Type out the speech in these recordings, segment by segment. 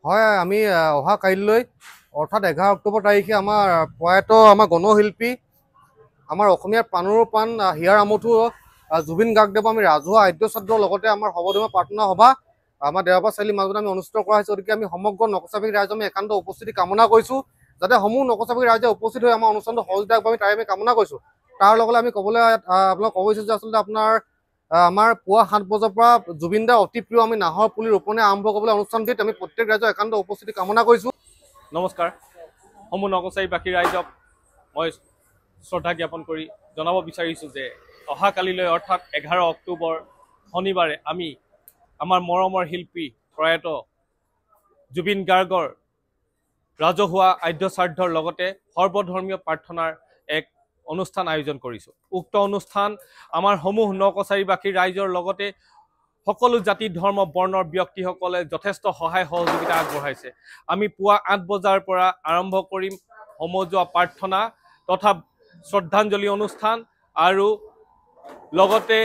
হয় আমি অহা কাইলৈ অৰ্থাৎ 11 অক্টোবৰ তাৰিখে আমাৰ প্ৰয়াত আমাৰ গণশিল্পী আমাৰ অসমীয়াৰ প্ৰাণৰ প্ৰাণ হিয়াৰ আমঠু জুবিন গাৰ্গদেৱৰ আমি ৰাজহুৱা আদ্য শ্ৰাদ্ধৰ লগতে আমাৰ সৰ্বধৰ্ম প্ৰাৰ্থনা সভা আমাৰ দেওবাৰ চাৰিআলিৰ মাজত আমি অনুষ্ঠিত কৰা হৈছে। গতিকে আমি সমগ্ৰ নকচাবেক ৰাইজে আমি একান্ত উপস্থিতি কামনা কৰিছোঁ, যাতে সমূহ নকচাবেক ৰাইজে উপস্থিত হৈ আমাৰ অনুষ্ঠানটো সহযোগিতা আমি তাই আমি কামনা কৰিছোঁ। তাৰ লগতে আমি ক'বলৈ আপোনাক ক'ব বিচাৰিছোঁ যে আচলতে আপোনাৰ আমাৰ পুৱা 7 বজাৰ পৰা জুবিন দাৰ অতি প্ৰিয় আমি নাহৰ পুলি ৰোপণে আৰম্ভ কৰিবলৈ অনুষ্ঠানটিত আমি প্ৰত্যেক ৰাইজৰ একান্ত উপস্থিতি কামনা কৰিছোঁ। নমস্কাৰ, সমূহ নকচাৰীবাসী ৰাইজক মই শ্ৰদ্ধা জ্ঞাপন কৰি জনাব বিচাৰিছোঁ যে অহাকালিলৈ অৰ্থাৎ 11 অক্টোবৰ শনিবাৰে আমি আমাৰ মৰমৰ শিল্পী প্ৰয়াত জুবিন গাৰ্গৰ ৰাজহুৱা আদ্য শ্ৰাদ্ধৰ লগতে সৰ্বধৰ্মীয় প্ৰাৰ্থনাৰ এক অনুষ্ঠান আয়োজন কৰিছোঁ। উক্ত অনুষ্ঠান আমাৰ সমূহ নকচাৰীবাসী ৰাইজৰ লগতে সকলো জাতি ধৰ্ম বৰ্ণৰ ব্যক্তিসকলে যথেষ্ট সহায় সহযোগিতা আগবঢ়াইছে। আমি পুৱা 8 বজাৰ পৰা আৰম্ভ কৰিম সমজুৱা প্ৰাৰ্থনা তথা শ্ৰদ্ধাঞ্জলি অনুষ্ঠান আৰু লগতে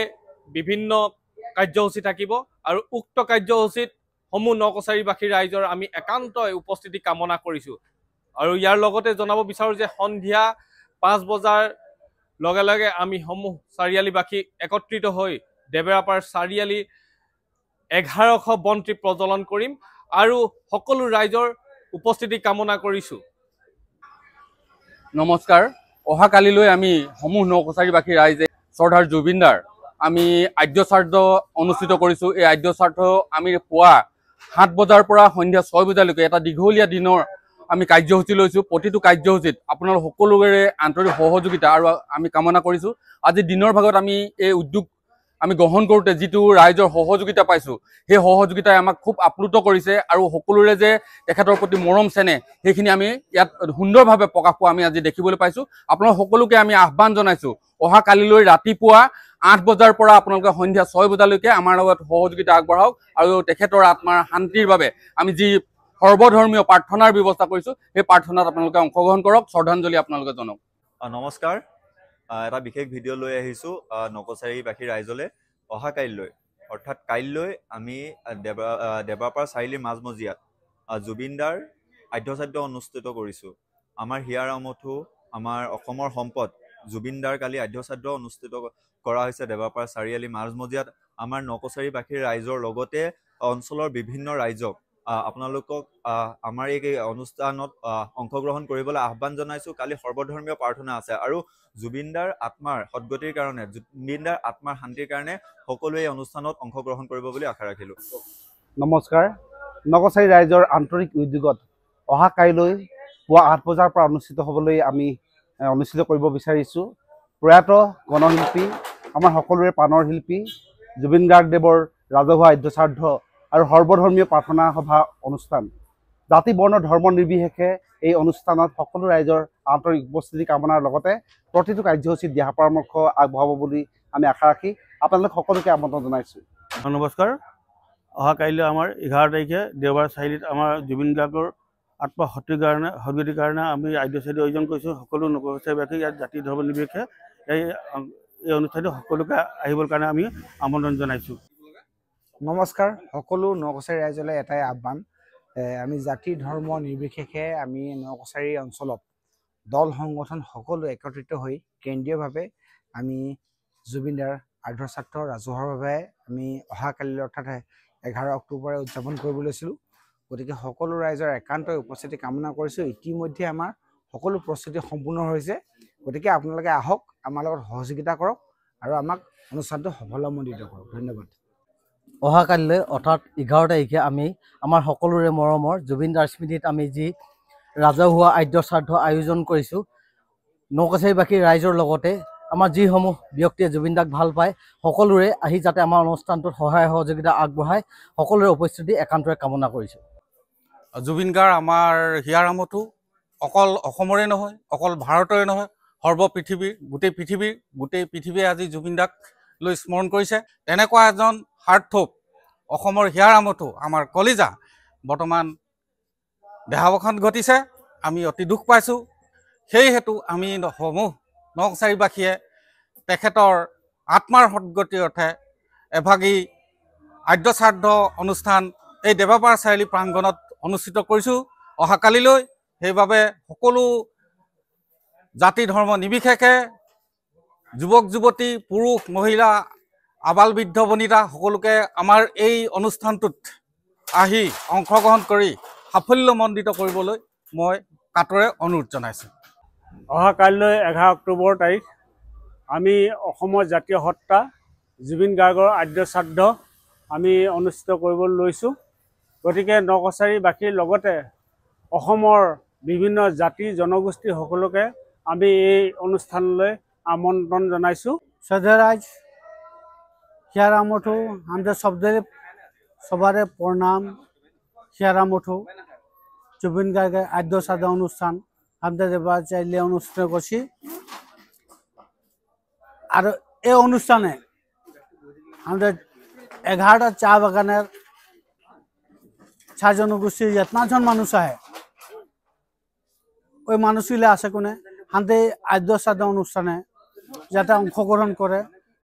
বিভিন্ন কাৰ্যসূচী থাকিব আৰু উক্ত কাৰ্যসূচীত সমূহ নকচাৰীবাসী ৰাইজৰ আমি একান্ত উপস্থিতি কামনা কৰিছোঁ। আৰু ইয়াৰ লগতে জনাব বিচাৰোঁ যে সন্ধিয়া 5 বজাৰ লগে লগে আমি সমূহ চাৰিআলিবাসী একত্ৰিত হৈ দেবেৰাপাৰ চাৰিআলি 1100 বন্তি প্ৰজ্বলন কৰিম আৰু সকলো ৰাইজৰ উপস্থিতি কামনা কৰিছোঁ। নমস্কাৰ, অহাকালিলৈ আমি সমূহ নকচাৰীবাসী ৰাইজে শ্ৰদ্ধাৰ জুবিনদাৰ আমি আদ্য শ্ৰাদ্ধ অনুষ্ঠিত কৰিছোঁ। এই আদ্য শ্ৰাদ্ধ আমি পুৱা 7 বজাৰ পৰা সন্ধিয়া 6 বজালৈকে এটা দীঘলীয়া দিনৰ আমি কাৰ্যসূচী লৈছোঁ। প্ৰতিটো কাৰ্যসূচীত আপোনালোক সকলোৰে আন্তৰিক সহযোগিতা আৰু আমি কামনা কৰিছোঁ। আজি দিনৰ ভাগত আমি এই উদ্যোগ আমি গ্ৰহণ কৰোঁতে যিটো ৰাইজৰ সহযোগিতা পাইছোঁ, সেই সহযোগিতাই আমাক খুব আপ্লুত কৰিছে আৰু সকলোৰে যে তেখেতৰ প্ৰতি মৰম চেনেহ সেইখিনি আমি ইয়াত সুন্দৰভাৱে প্ৰকাশ পোৱা আমি আজি দেখিবলৈ পাইছোঁ। আপোনালোক সকলোকে আমি আহ্বান জনাইছোঁ, অহাকালিলৈ ৰাতিপুৱা 8 বজাৰ পৰা আপোনালোকে সন্ধিয়া 6 বজালৈকে আমাৰ লগত সহযোগিতা আগবঢ়াওক আৰু তেখেতৰ আত্মাৰ শান্তিৰ বাবে আমি যি সৰ্বধৰ্মীয় প্ৰাৰ্থনাৰ ব্যৱস্থা কৰিছোঁ সেই প্ৰাৰ্থনাত আপোনালোকে অংশগ্ৰহণ কৰক, শ্ৰদ্ধাঞ্জলি আপোনালোকে জনাওক। নমস্কাৰ, এটা বিশেষ ভিডিঅ' লৈ আহিছোঁ নকচাৰীবাসী ৰাইজলৈ। অহা কাইলৈ অৰ্থাৎ কাইলৈ আমি দেবাপাৰ চাৰিআলিৰ মাজমজিয়াত জুবিনদাৰ আদ্য শ্ৰাদ্ধ অনুষ্ঠিত কৰিছোঁ। আমাৰ হিয়াৰ আমঠু আমাৰ অসমৰ সম্পদ জুবিনদাৰ কালি আদ্য শ্ৰাদ্ধ অনুষ্ঠিত কৰা হৈছে দেবাপাৰ চাৰিআলি মাজমজিয়াত। আমাৰ নকচাৰীবাসীৰ ৰাইজৰ লগতে অঞ্চলৰ বিভিন্ন ৰাইজক আপোনালোকক আমাৰ এই অনুষ্ঠানত অংশগ্ৰহণ কৰিবলৈ আহ্বান জনাইছোঁ। কালি সৰ্বধৰ্মীয় প্ৰাৰ্থনা আছে আৰু জুবিনদাৰ আত্মাৰ সদ্গতিৰ কাৰণে, জুবিনদাৰ আত্মাৰ শান্তিৰ কাৰণে সকলোৱে এই অনুষ্ঠানত অংশগ্ৰহণ কৰিব বুলি আশা ৰাখিলোঁ। নমস্কাৰ, নকচাৰী ৰাইজৰ আন্তৰিক উদ্যোগত অহা কাইলৈ পুৱা 8 বজাৰ পৰা অনুষ্ঠিত হ'বলৈ আমি অনুষ্ঠিত কৰিব বিচাৰিছোঁ। প্ৰয়াত গণশিল্পী আমাৰ সকলোৰে প্ৰাণৰ শিল্পী জুবিন গাৰ্গদেৱৰ ৰাজহুৱা আদ্য শ্ৰাদ্ধ আৰু সৰ্বধৰ্মীয় প্ৰাৰ্থনা সভা অনুষ্ঠান। জাতি বৰ্ণ ধৰ্ম নিৰ্বিশেষে এই অনুষ্ঠানত সকলো ৰাইজৰ আন্তৰিক উপস্থিতি কামনাৰ লগতে প্ৰতিটো কাৰ্যসূচীত দিহা পৰামৰ্শ আগবঢ়াব বুলি আমি আশা ৰাখি আপোনালোক সকলোকে আমন্ত্ৰণ জনাইছোঁ। নমস্কাৰ, অহা কাইলৈ আমাৰ 11 তাৰিখে দেওবাৰ চাৰিআলিত আমাৰ জুবিন গাৰ্গৰ আত্মা সদ্গতিৰ কাৰণে আমি আদ্য শ্ৰাদ্ধ আয়োজন কৰিছোঁ। সকলো নকচাৰীবাসী ইয়াত জাতি ধৰ্ম নিৰ্বিশেষে এই অনুষ্ঠানটো সকলোকে আহিবৰ কাৰণে আমি আমন্ত্ৰণ জনাইছোঁ। নমস্কাৰ, সকলো নকচাৰী ৰাইজলৈ এটাই আহ্বান, আমি জাতি ধৰ্ম নিৰ্বিশেষে আমি নকচাৰী অঞ্চলত দল সংগঠন সকলো একত্ৰিত হৈ কেন্দ্ৰীয়ভাৱে আমি জুবিনদাৰ আদ্য শ্ৰাদ্ধ ৰাজহুৱাভাৱে আমি অহাকালিলৈ অৰ্থাৎ 11 অক্টোবৰে উদযাপন কৰিব লৈছিলোঁ। গতিকে সকলো ৰাইজৰ একান্ত উপস্থিতি কামনা কৰিছোঁ। ইতিমধ্যে আমাৰ সকলো প্ৰস্তুতি সম্পূৰ্ণ হৈছে। গতিকে আপোনালোকে আহক, আমাৰ লগত সহযোগিতা কৰক আৰু আমাক অনুষ্ঠানটো সফলমণ্ডিত কৰক। ধন্যবাদ। অহাকালিলৈ অৰ্থাৎ 11 তাৰিখে আমি আমাৰ সকলোৰে মৰমৰ জুবিনদাৰ স্মৃতিত আমি যি ৰাজহুৱা আদ্য শ্ৰাদ্ধ আয়োজন কৰিছোঁ, নকচাৰীবাসী ৰাইজৰ লগতে আমাৰ যিসমূহ ব্যক্তিয়ে জুবিনদাক ভাল পায় সকলোৰে আহি যাতে আমাৰ অনুষ্ঠানটোত সহায় সহযোগিতা আগবঢ়ায় সকলোৰে উপস্থিতি একান্তৰে কামনা কৰিছোঁ। জুবিন গাৰ্গ আমাৰ হিয়াৰ আমঠু অকল অসমৰে নহয়, অকল ভাৰতৰে নহয়, গোটেই পৃথিৱীয়ে আজি জুবিনদাক লৈ স্মৰণ কৰিছে। তেনেকুৱা এজন হাৰ্থোপ অসমৰ হিয়াৰ আমঠু আমাৰ কলিজা বৰ্তমান দেহাৱসান ঘটিছে। আমি অতি দুখ পাইছোঁ। সেই হেতু আমি সমূহ নকচাৰীবাসীয়ে তেখেতৰ আত্মাৰ সদ্গতিৰ অৰ্থে এভাগী আদ্য শ্ৰাদ্ধ অনুষ্ঠান এই দেবাপাৰ চাৰিআলি প্ৰাংগণত অনুষ্ঠিত কৰিছোঁ অহাকালিলৈ। সেইবাবে সকলো জাতি ধৰ্ম নিৰ্বিশেষে যুৱক যুৱতী পুৰুষ মহিলা আবাল বৃদ্ধ বনিতা সকলোকে আমাৰ এই অনুষ্ঠানটোত আহি অংশগ্ৰহণ কৰি সাফল্যমণ্ডিত কৰিবলৈ মই কাটৰে অনুৰোধ জনাইছোঁ। অহাকালিলৈ 11 অক্টোবৰ তাৰিখ আমি অসমৰ জাতীয় সত্তা জুবিন গাৰ্গৰ আদ্য শ্ৰাদ্ধ আমি অনুষ্ঠিত কৰিবলৈ লৈছোঁ। গতিকে নকছাৰীবাসীৰ লগতে অসমৰ বিভিন্ন জাতি জনগোষ্ঠী সকলোকে আমি এই অনুষ্ঠানলৈ আমন্ত্ৰণ জনাইছোঁ। सदराज हियारामठो हमदे सबारे प्रणाम। हियारामठो जुबिन गार्गे आद्य श्राद्ध अनुष्ठान हमदे देवा चाइले अनुष्ठित करछि और ए अनुष्ठाने हमदे 11टा चा बागानेर चा जनगोष्ठीर जितना जन मानुष आए ওই মানুষগুলো আছে কোনে হাতে আদ্য শ্রাদ্ধ অনুষ্ঠানে যাতে অংশগ্রহণ করে।